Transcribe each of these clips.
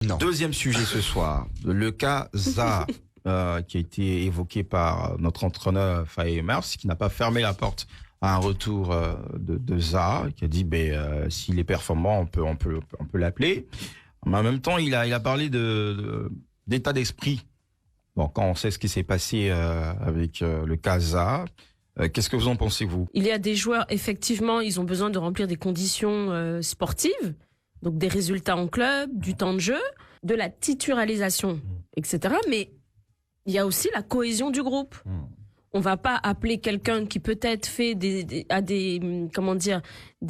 Non. Deuxième sujet ce soir, le cas Zaha, qui a été évoqué par notre entraîneur Faye Mers, qui n'a pas fermé la porte à un retour de Zaha, qui a dit s'il est performant, on peut l'appeler. Mais en même temps, il a parlé d'état d'esprit. Bon, quand on sait ce qui s'est passé avec le cas Zaha, qu'est-ce que vous en pensez, vous? Il y a des joueurs, effectivement, ils ont besoin de remplir des conditions sportives, donc des résultats en club, du temps de jeu, de la titularisation, etc. Mais il y a aussi la cohésion du groupe. On va pas appeler quelqu'un qui peut-être fait des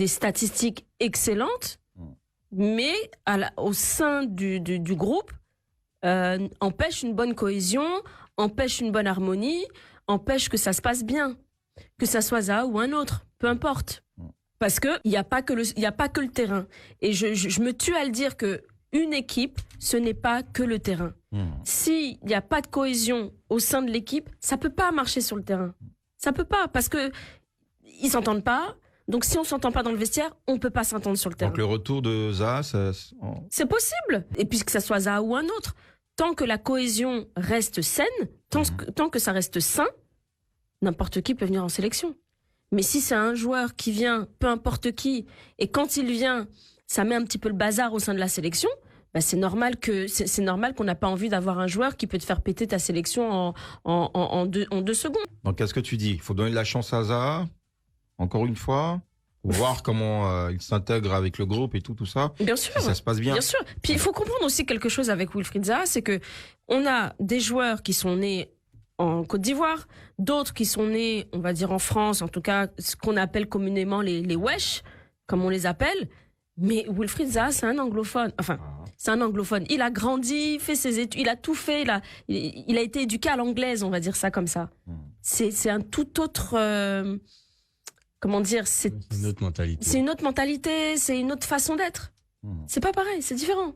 statistiques excellentes, mais au sein du groupe, empêche une bonne cohésion, empêche une bonne harmonie, empêche que ça se passe bien. Que ça soit Zaha ou un autre, peu importe. Parce que il y a pas que le terrain. Et je me tue à le dire que une équipe, ce n'est pas que le terrain. S'il n'y a pas de cohésion au sein de l'équipe, ça peut pas marcher sur le terrain. Ça peut pas, parce que ils s'entendent pas. Donc si on s'entend pas dans le vestiaire, on peut pas s'entendre sur le terrain. Donc le retour de Zaha, c'est possible. Et puis que ça soit Zaha ou un autre, tant que la cohésion reste saine, tant que ça reste sain, n'importe qui peut venir en sélection. Mais si c'est un joueur qui vient, peu importe qui, et quand il vient, ça met un petit peu le bazar au sein de la sélection, c'est normal qu'on n'a pas envie d'avoir un joueur qui peut te faire péter ta sélection en 2 secondes. Donc qu'est-ce que tu dis? Il faut donner de la chance à Zaha, encore une fois, pour voir comment il s'intègre avec le groupe et tout ça. Bien sûr. Si ça se passe bien. Bien sûr. Puis il faut comprendre aussi quelque chose avec Wilfried Zaha, c'est que on a des joueurs qui sont nés en Côte d'Ivoire, d'autres qui sont nés, on va dire en France, en tout cas ce qu'on appelle communément les wesh, comme on les appelle. Mais Wilfried Zaha, c'est un anglophone. Enfin, c'est un anglophone. Il a grandi, fait ses études, il a tout fait. Il a été éduqué à l'anglaise, on va dire ça comme ça. C'est un tout autre. Comment dire? C'est une autre mentalité. C'est une autre mentalité, c'est une autre façon d'être. C'est pas pareil, c'est différent.